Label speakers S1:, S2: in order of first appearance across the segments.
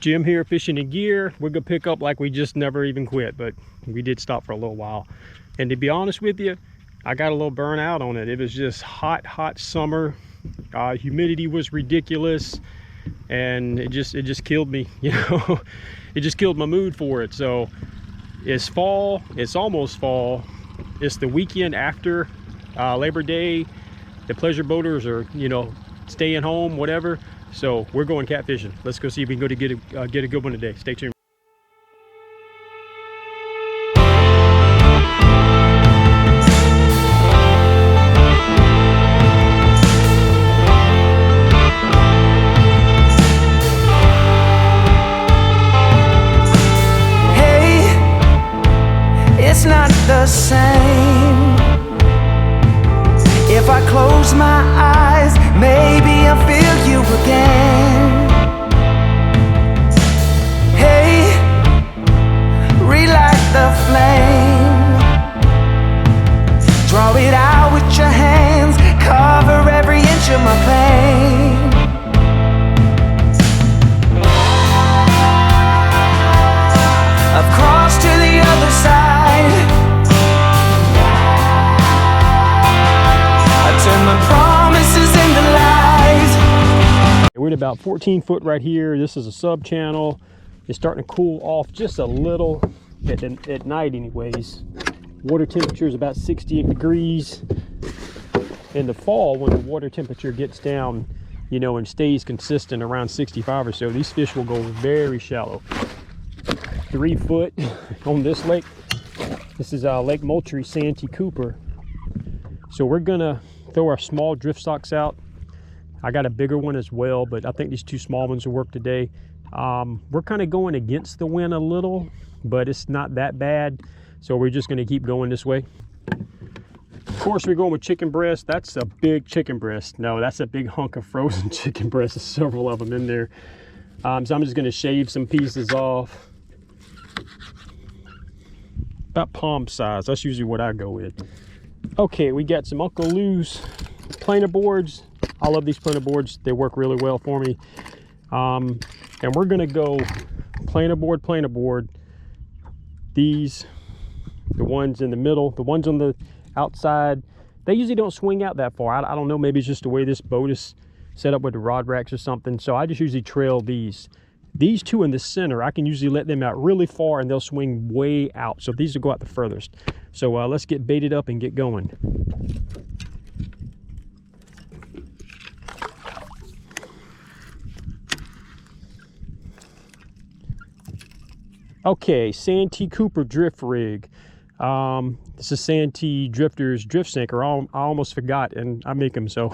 S1: Jim here, Fishing and Gear. We're gonna pick up like we just never even quit, but we did stop for a little while. And to be honest with you, I got a little burnout on it. It was just hot summer. Humidity was ridiculous, and it just killed me, you know. It just killed my mood for it. So it's fall, it's almost fall. It's the weekend after Labor Day. The pleasure boaters are, you know, staying home, whatever. So we're going catfishing. Let's go see if we can go to get a good one today. Stay tuned.
S2: Hey, it's not the same. If I close my eyes, maybe I'll feel you again. Hey, relight the flame. Draw it out with your hands, cover every inch of my pain. I've crossed to the other side. Turn my promises into lies.
S1: We're at about 14 foot right here. This is a sub channel. It's starting to cool off just a little at night anyways. Water temperature is about 68 degrees. In the fall, when the water temperature gets down, you know, and stays consistent around 65 or so, these fish will go very shallow. 3 foot on this lake. This is Lake Moultrie, Santee Cooper. So we're gonna throw our small drift stocks out. I got a bigger one as well, but I think these two small ones will work today. We're kind of going against the wind a little, but it's not that bad. So we're just gonna keep going this way. Of course, we're going with chicken breast. That's a big chicken breast. No, that's a big hunk of frozen chicken breast. There's several of them in there. So I'm just gonna shave some pieces off. About palm size, that's usually what I go with. Okay, we got some Uncle Lou's planer boards. I love these planer boards. They work really well for me. And we're gonna go planer board. These, the ones in the middle, the ones on the outside, they usually don't swing out that far. I don't know, maybe it's just the way this boat is set up with the rod racks or something. So I just usually trail these. These two in the center, I can usually let them out really far and they'll swing way out. So these will go out the furthest. So let's get baited up and get going. Okay, Santee Cooper drift rig. This is Santee Drifter's drift sinker. I almost forgot, and I make them. So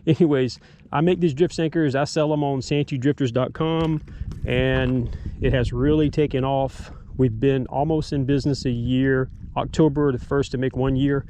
S1: anyways, I make these drift sinkers. I sell them on SanteeDrifters.com, and it has really taken off. We've been almost in business a year. October the 1st to make 1 year,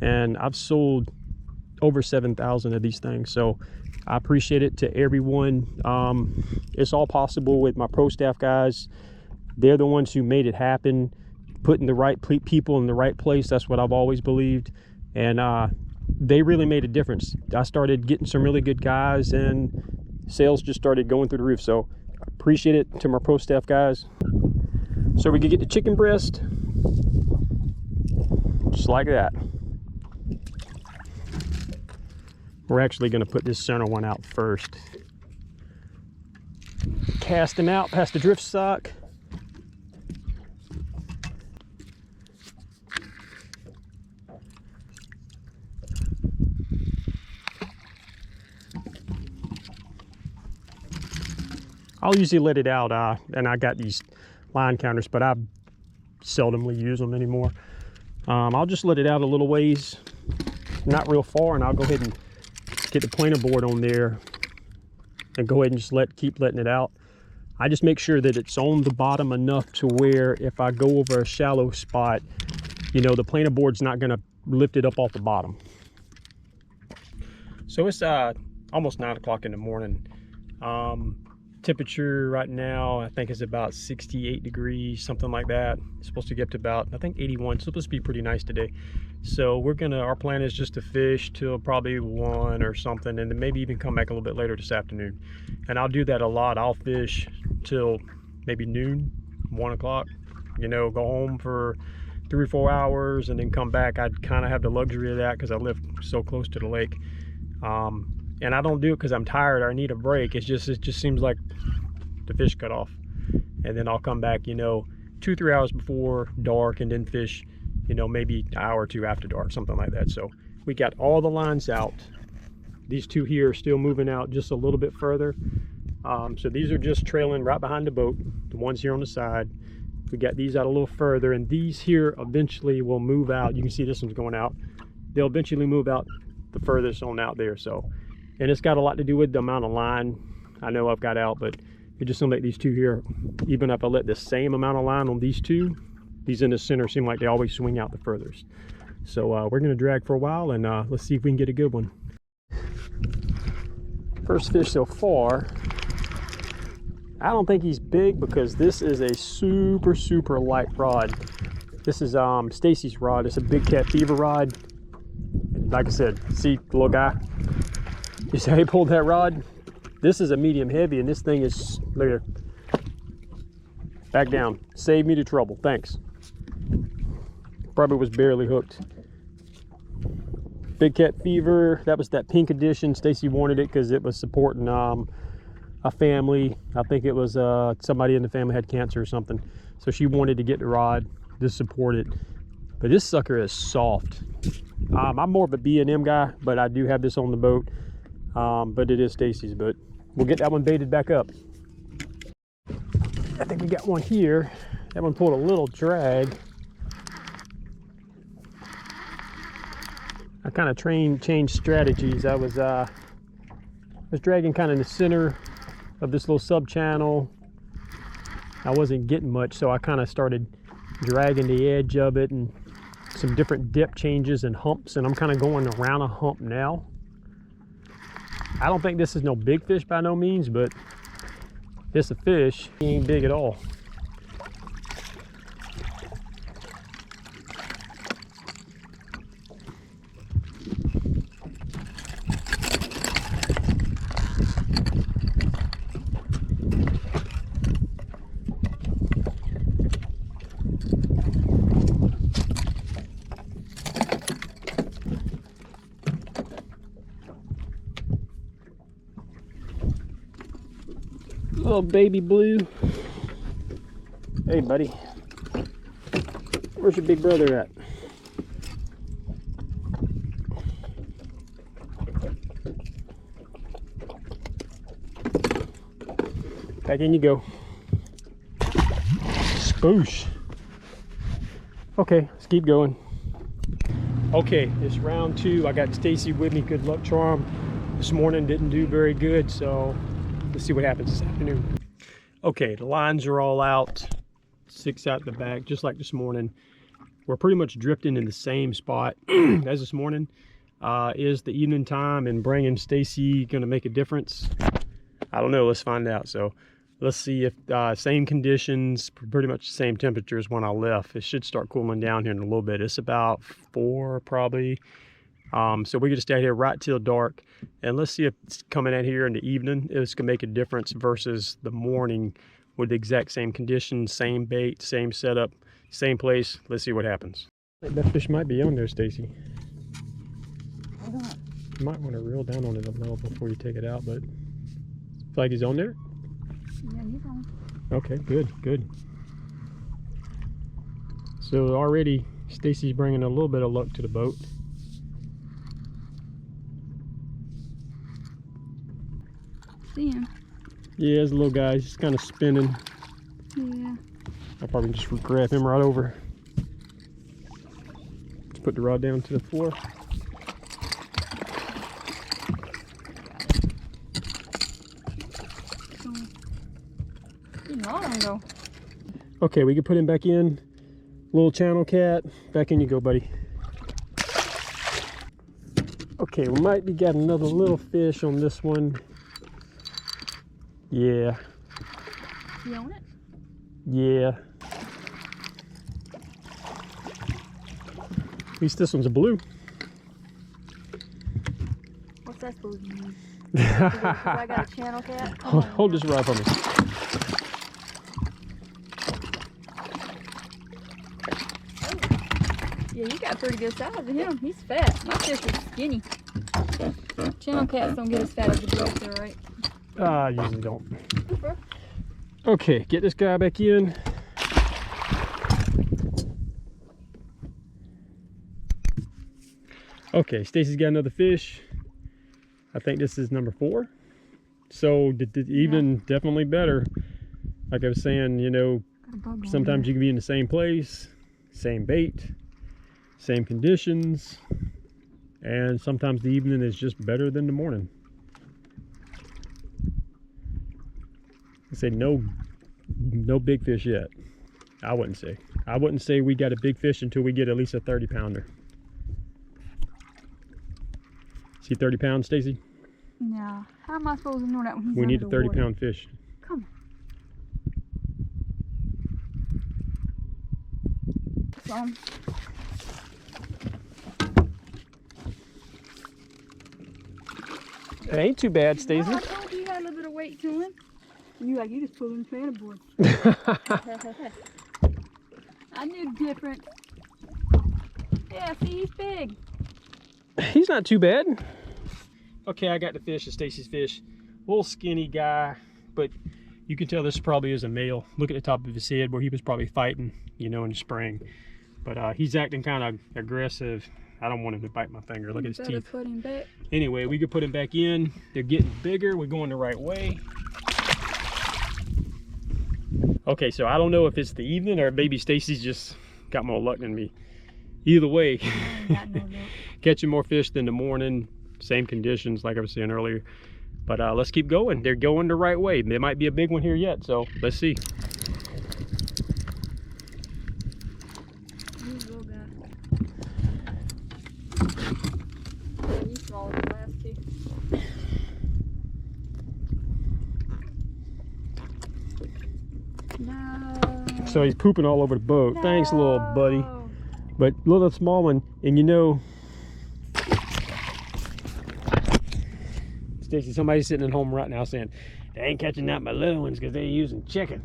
S1: and I've sold over 7,000 of these things. So I appreciate it to everyone. It's all possible with my pro staff guys. They're the ones who made it happen, putting the right people in the right place. That's what I've always believed, and they really made a difference. I started getting some really good guys, and sales just started going through the roof. So I appreciate it to my pro staff guys. So we can get the chicken breast just like that. We're actually going to put this center one out first. Cast them out past the drift stock. I'll usually let it out, and I got these line counters, but I seldomly use them anymore. I'll just let it out a little ways, not real far, and I'll go ahead and get the planer board on there and go ahead and just keep letting it out. I just make sure that it's on the bottom enough to where if I go over a shallow spot, you know, the planer board's not gonna lift it up off the bottom. So it's almost 9 o'clock in the morning. Temperature right now, I think, is about 68 degrees, something like that. It's supposed to get up to about, I think, 81. It's supposed to be pretty nice today. So our plan is just to fish till probably 1 or something, and then maybe even come back a little bit later this afternoon. And I'll do that a lot. I'll fish till maybe noon, 1 o'clock. You know, go home for 3 or 4 hours and then come back. I'd kind of have the luxury of that because I live so close to the lake. And I don't do it because I'm tired or I need a break. It just seems like the fish cut off. And then I'll come back, you know, 2 or 3 hours before dark and then fish, you know, maybe an hour or two after dark, something like that. So we got all the lines out. These two here are still moving out just a little bit further. So these are just trailing right behind the boat. The ones here on the side. We got these out a little further, and these here eventually will move out. You can see this one's going out. They'll eventually move out the furthest on out there. So, and it's got a lot to do with the amount of line I know I've got out, but it just gonna make these two here, even if I let the same amount of line on these two, these in the center seem like they always swing out the furthest. So we're gonna drag for a while, and let's see if we can get a good one. First fish so far. I don't think he's big because this is a super light rod. This is Stacy's rod. It's a big cat fever rod. And like I said, see the little guy? You see how he pulled that rod? This is a medium heavy, and this thing is, look at it. Back down. Save me the trouble. Thanks. Probably was barely hooked. Big cat fever. That was that pink edition. Stacy wanted it because it was supporting a family. I think it was somebody in the family had cancer or something, so she wanted to get the rod to support it. But this sucker is soft. I'm more of a B&M guy, but I do have this on the boat. But it is Stacy's. But we'll get that one baited back up. I think we got one here. That one pulled a little drag. I kind of changed strategies. I was dragging kind of in the center of this little sub channel. I wasn't getting much, so I kind of started dragging the edge of it, and some different depth changes and humps, and I'm kind of going around a hump now. I don't think this is no big fish by no means, but it's a fish. He ain't big at all. Little baby blue. Hey buddy, where's your big brother at? Back in you go. Spoosh. Okay, let's keep going. Okay, it's round 2. I got Stacy with me. Good luck charm. This morning didn't do very good, so let's see what happens this afternoon. Okay, the lines are all out. 6 out the back, just like this morning. We're pretty much drifting in the same spot as this morning. Is the evening time and bringing Stacy gonna make a difference? I don't know, let's find out. So let's see if same conditions, pretty much the same temperature as when I left. It should start cooling down here in a little bit. It's about 4 probably. So we're gonna stay here right till dark, and let's see if it's coming out here in the evening, it's gonna make a difference versus the morning with the exact same conditions, same bait, same setup, same place. Let's see what happens. That fish might be on there, Stacy. You might want to reel down on it a little before you take it out, but feel like he's on there?
S3: Yeah, he's on.
S1: Okay, good. So already Stacy's bringing a little bit of luck to the boat.
S3: See him.
S1: Yeah, there's a little guy. He's just kind of spinning.
S3: Yeah.
S1: I'll probably just grab him right over. Let's put the rod down to the floor.
S3: He's not gonna go.
S1: Okay, we can put him back in. Little channel cat. Back in you go, buddy. Okay, we might be got another little fish on this one. Yeah.
S3: You own it?
S1: Yeah. At least this one's a blue.
S3: What's that supposed to mean? Because I got a channel cat?
S1: Hold this rod for me.
S3: Yeah, he got pretty good size of him. He's fat. My fish is skinny. Channel cats don't get as fat as the blue, though, right?
S1: I usually don't. Okay, get this guy back in. Okay, Stacy's got another fish. I think this is number 4. So even definitely better. Like I was saying, you know, sometimes you can be in the same place, same bait, same conditions, and sometimes the evening is just better than the morning. I say no big fish yet. I wouldn't say we got a big fish until we get at least a 30-pounder. See 30 pounds, Stacy?
S3: No. How am I supposed to know that when he's
S1: We need a
S3: under the water?
S1: 30-pound fish.
S3: Come on.
S1: It ain't too bad, Stacy.
S3: No, I told you he had a little bit of weight to him. You just pulled him from the board. I knew different. Yeah, see, he's big.
S1: He's not too bad. Okay, I got the fish, it's Stacy's fish. Little skinny guy, but you can tell this probably is a male. Look at the top of his head where he was probably fighting, you know, in the spring. But he's acting kind of aggressive. I don't want him to bite my finger. Look at his teeth.
S3: Put him back.
S1: Anyway, we could put him back in. They're getting bigger. We're going the right way. Okay, so I don't know if it's the evening or maybe Stacy's just got more luck than me. Either way, catching more fish than the morning, same conditions like I was saying earlier. But let's keep going. They're going the right way. There might be a big one here yet, so let's see.
S3: He's a little guy. Yeah, he's smaller than the last two. No.
S1: So he's pooping all over the boat. No. Thanks, little buddy. But little small one, and you know, Stacy, somebody's sitting at home right now saying, they ain't catching out my little ones because they're using chicken.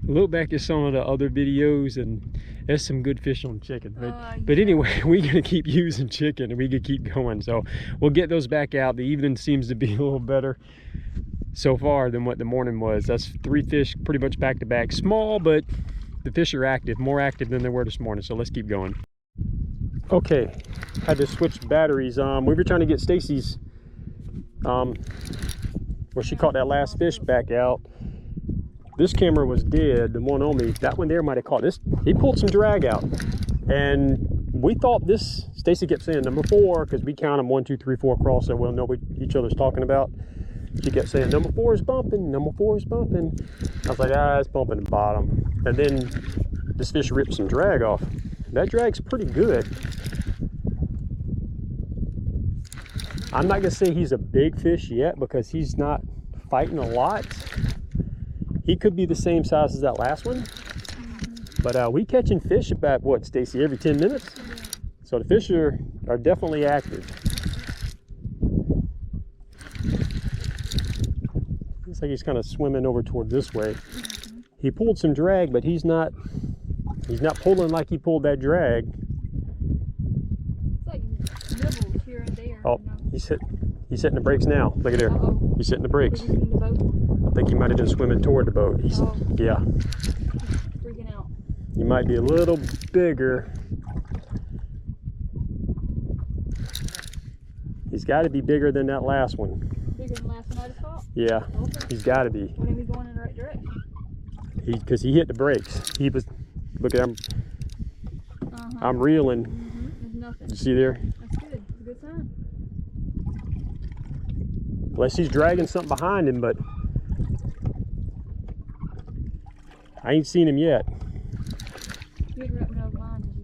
S1: Look back at some of the other videos and there's some good fish on chicken. But anyway, we're gonna keep using chicken and we can keep going. So we'll get those back out. The evening seems to be a little better so far than what the morning was. That's 3 fish pretty much back to back. Small, but the fish are active, more active than they were this morning. So let's keep going. Okay, had to switch batteries. We were trying to get Stacy's where she caught that last fish back out. This camera was dead, the one on me. That one there might have caught this. He pulled some drag out, and we thought this. Stacy kept saying number 4 because we count them 1, 2, 3, 4 across, so we'll know what each other's talking about. She kept saying number 4 is bumping, number 4 is bumping. I was like, it's bumping the bottom. And then this fish ripped some drag off. That drag's pretty good. I'm not gonna say he's a big fish yet because he's not fighting a lot. He could be the same size as that last one. But we catching fish about, what, Stacy, every 10 minutes? So the fish are definitely active. Looks like he's kind of swimming over toward this way. He pulled some drag, but he's not pulling like he pulled that drag.
S3: It's like nibbles here and there.
S1: Oh, he's hitting the brakes now. Look at there. He's hitting the brakes.
S3: Is he in the boat?
S1: I think he might have been swimming toward the boat. Yeah.
S3: He's freaking out.
S1: He might be a little bigger. He's got to be bigger than that last one.
S3: Bigger than last one I just caught?
S1: Yeah,
S3: Okay.
S1: he's got to be.
S3: When are we going in the right direction?
S1: Because he hit the brakes. He was, look at him. I'm reeling.
S3: There's nothing.
S1: You see there?
S3: That's good. It's a good sign.
S1: Unless he's dragging something behind him, but I ain't seen him yet.
S3: You didn't wrap me up line, did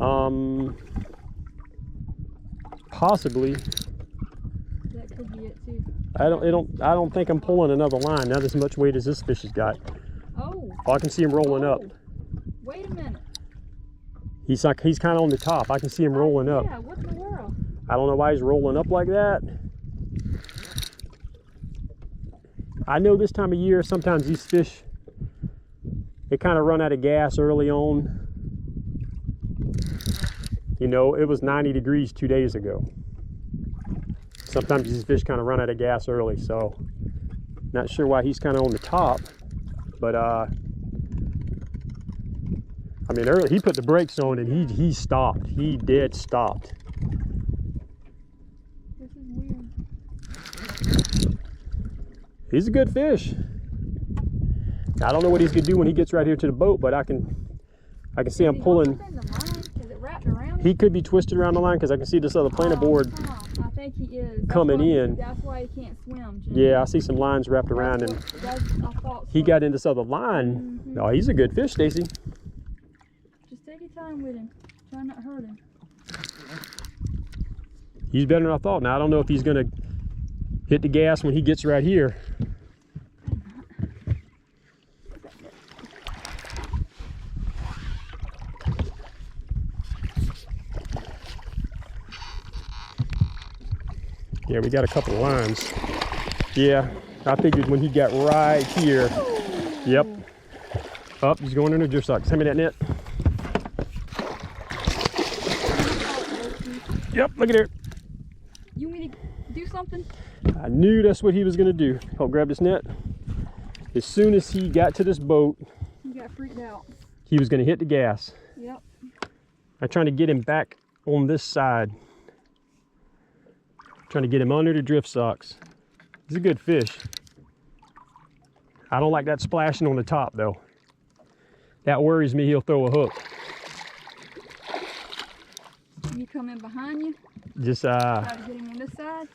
S3: you?
S1: Possibly.
S3: That could be it too.
S1: I don't think I'm pulling another line. Not as much weight as this fish has got.
S3: Oh.
S1: I can see him rolling up.
S3: Wait a minute.
S1: He's kind of on the top. I can see him rolling up.
S3: Yeah, what in the world?
S1: I don't know why he's rolling up like that. I know this time of year, sometimes these fish, it kind of run out of gas early on. You know, it was 90 degrees 2 days ago. Sometimes these fish kind of run out of gas early, so not sure why he's kind of on the top, but I mean, early he put the brakes on and he stopped. He dead stopped.
S3: This is weird.
S1: He's a good fish. I don't know what he's gonna do when he gets right here to the boat, but I can see him pulling.
S3: Is it wrapped around?
S1: He could be twisted around the line because I can see this other planer board
S3: I think he is.
S1: coming in.
S3: That's why he can't swim, Jim.
S1: Yeah, I see some lines wrapped around, and he got in this other line. Oh, he's a good fish, Stacy.
S3: Just take your time with him. Try not to hurt him.
S1: He's better than I thought. Now I don't know if he's gonna hit the gas when he gets right here. Yeah, we got a couple of lines. Yeah, I figured when he got right here. Yep. Up, he's going in the drift sock. Send me that net. Yep, look at there.
S3: You want me to do something?
S1: I knew that's what he was gonna do. I'll grab this net. As soon as he got to this boat,
S3: You got freaked out.
S1: he was gonna hit the gas.
S3: Yep.
S1: I'm trying to get him back on this side. Trying to get him under the drift socks. He's a good fish. I don't like that splashing on the top though. That worries me, he'll throw a hook.
S3: You come in behind you.
S1: Just
S3: Try to get him on this side.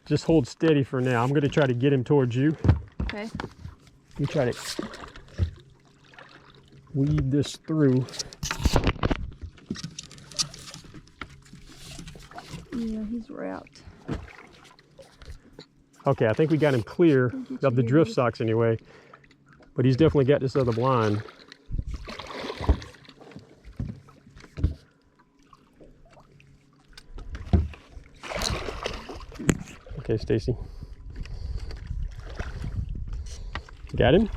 S1: just hold steady for now. I'm gonna try to get him towards you.
S3: Okay.
S1: You try to weave this through.
S3: Yeah, he's wrapped.
S1: Okay, I think we got him clear of the drift socks anyway, but he's definitely got this other blind. Okay, Stacy. Got him?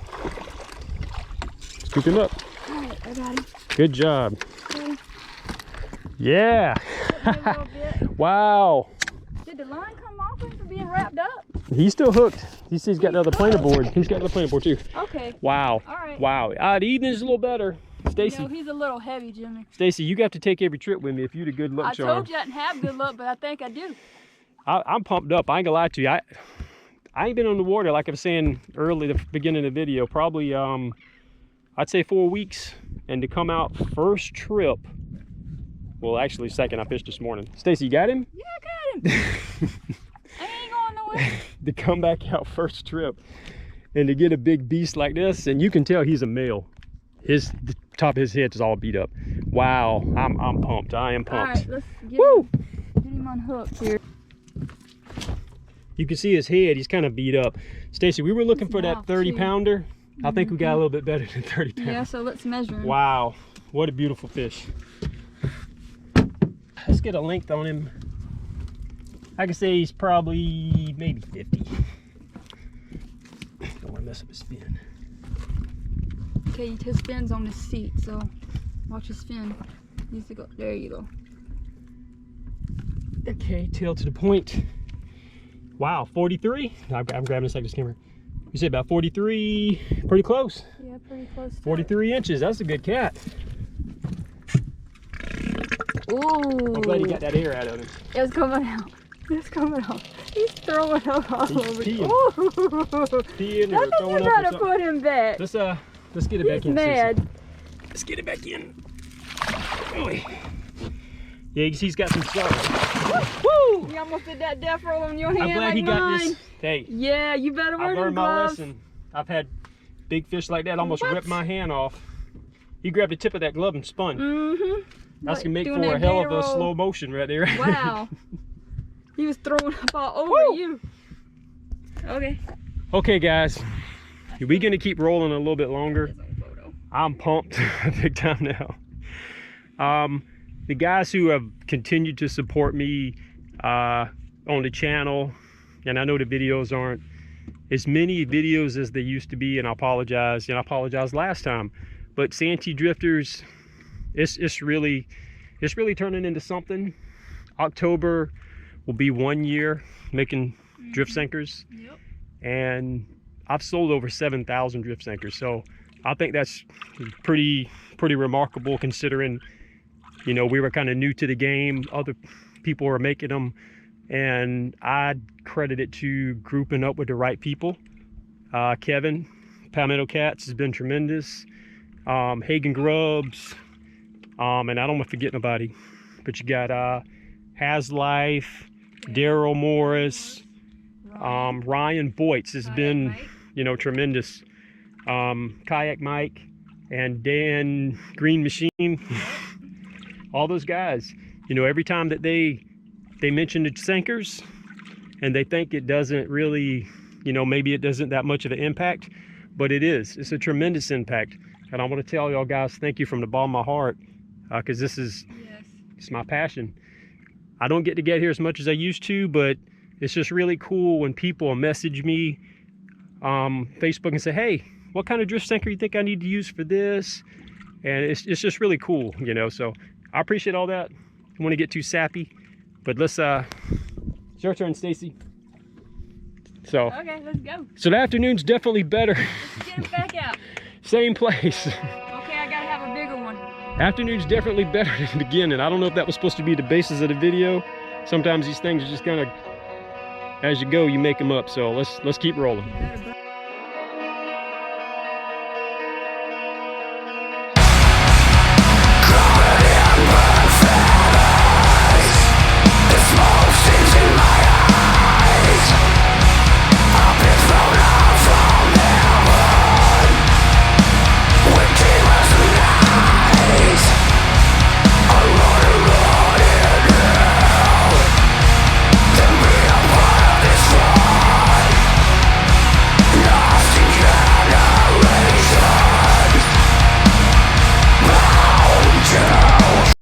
S1: Scoop him up.
S3: All right, I got him.
S1: Good job.
S3: Okay.
S1: Yeah.
S3: A little bit.
S1: Wow.
S3: Did the line come off him for being wrapped up?
S1: He's still hooked. He's got another planer board. He's got another planer board too.
S3: Okay.
S1: Wow.
S3: All right.
S1: Wow. The evening's a little better. Stacy.
S3: You know, he's a little heavy, Jimmy.
S1: Stacy, you got to take every trip with me if you'd a good luck
S3: I
S1: charm.
S3: told you I didn't have good luck, but I think I do.
S1: I'm pumped up. I ain't gonna lie to you. I ain't been on the water, like I was saying early, the beginning of the video, probably I'd say 4 weeks, and to come out first trip, well actually second, I fished this morning. Stacy, you got him?
S3: Yeah, I got him. I ain't going nowhere.
S1: To come back out first trip and to get a big beast like this, and you can tell he's a male. The top of his head is all beat up. Wow, I'm pumped. I am pumped.
S3: All right, let's get him unhooked here.
S1: You can see his head, he's kind of beat up. Stacy, we were looking for that 30 pounder. I think we got a little bit better than 30 pounds.
S3: Yeah, so let's measure him.
S1: Wow, what a beautiful fish. Let's get a length on him. I can say he's probably maybe 50. Don't want to mess up his fin.
S3: Okay, his fin's on the seat, so watch his fin. Needs to go. There you go.
S1: Okay, tail to the point. Wow, 43. I'm grabbing a second camera. You say about 43, pretty close.
S3: Yeah, pretty close to
S1: 43 inches, that's a good cat.
S3: Ooh.
S1: I'm glad he got that air out of him.
S3: It's coming out. It's coming out. He's throwing up all
S1: He's
S3: over.
S1: peeing.
S3: Ooh.
S1: Peeing or
S3: Look at you
S1: throwing up or
S3: trying to
S1: something.
S3: put him back.
S1: Let's get it back
S3: He's
S1: in.
S3: mad.
S1: Stacy. Let's get it back in. Really? Yeah, he's got some stuff. Woo!
S3: You almost did that death roll on your hand.
S1: I'm glad
S3: like
S1: he got
S3: mine.
S1: this. Hey,
S3: Yeah, you better wear
S1: I've
S3: them
S1: learned my
S3: gloves.
S1: lesson. I've had big fish like that almost
S3: What?
S1: rip my hand off. He grabbed the tip of that glove and spun.
S3: Mm-hmm.
S1: That's gonna make
S3: doing
S1: for a
S3: that
S1: hell of
S3: gator
S1: a
S3: roll.
S1: slow motion right there.
S3: Wow. He was throwing up all over
S1: Woo!
S3: you. Okay.
S1: Okay, guys, we're gonna keep rolling a little bit longer. I'm pumped big time now. The guys who have continued to support me on the channel, and I know the videos aren't as many videos as they used to be, and I apologize. And I apologized last time, but Santee drifters, it's really turning into something. October will be 1 year making drift sinkers.
S3: Yep.
S1: And I've sold over 7,000 drift sinkers, so I think that's pretty remarkable, considering, you know, we were kind of new to the game. Other people were making them, and I credit it to grouping up with the right people. Kevin, Palmetto Cats, has been tremendous. Hagen Grubbs, and I don't want to forget nobody, but you got Has Life, Daryl Morris, Ryan Boyts has been, you know, tremendous. Kayak Mike and Dan Green Machine, all those guys, you know, every time that they mention the sinkers and they think it doesn't really, you know, maybe it doesn't that much of an impact, but it is. It's a tremendous impact. And I want to tell y'all guys, thank you from the bottom of my heart, because this is it's my passion. I don't get to get here as much as I used to, but it's just really cool when people message me Facebook and say, hey, what kind of drift sinker you think I need to use for this? And it's just really cool, you know. So I appreciate all that. I don't want to get too sappy, but let's it's your turn, Stacy. So
S3: Okay, let's go.
S1: so the afternoon's definitely better.
S3: Let's get it back out.
S1: Same place.
S3: Okay, I gotta have a bigger one.
S1: Afternoon's definitely better than the beginning. I don't know if that was supposed to be the basis of the video. Sometimes these things are just kind of, as you go, you make them up. So let's keep rolling.
S3: You better